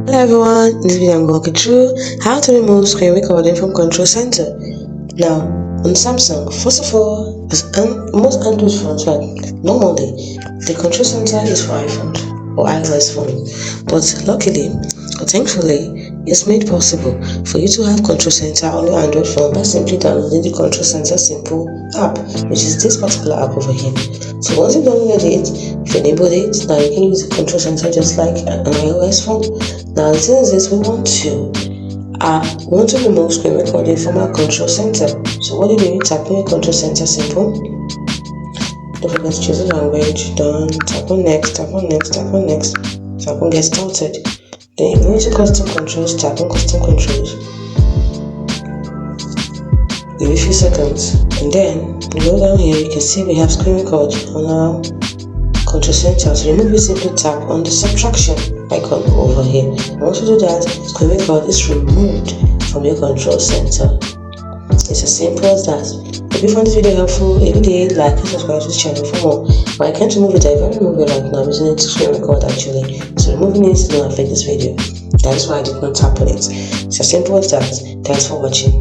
Hello everyone, in this video I'm walking through how to remove screen recording from control center. Now on Samsung, first of all, as most Android phones, normally the control center is for iPhone or iOS phone, but luckily or thankfully it's made possible for you to have control center on your Android phone by simply downloading the control center simple app, which is this particular app over here. So once you download it, if you enable it, now you can use the control center just like an iOS phone. Now the thing is this, we want to remove screen recording from our control center. So what do you do? Tap on your control center simple. Don't forget to choose the language. Done. Tap on next, tap on next, tap on next, tap on get started. Then you go into custom controls, tap on custom controls. Give it a few seconds, and then you go down here. You can see we have screen record on our control center. To remove it, simply tap on the subtraction icon over here. Once you do that, screen record is removed from your control center. It's as simple as that. If you found this video helpful, if you did, like and subscribe to this channel for more. But I can't remove it. I can't remove it right now. I'm using it to screen record actually. So removing it will not affect this video. That is why I did not tap on it. It's as simple as that. Thanks for watching.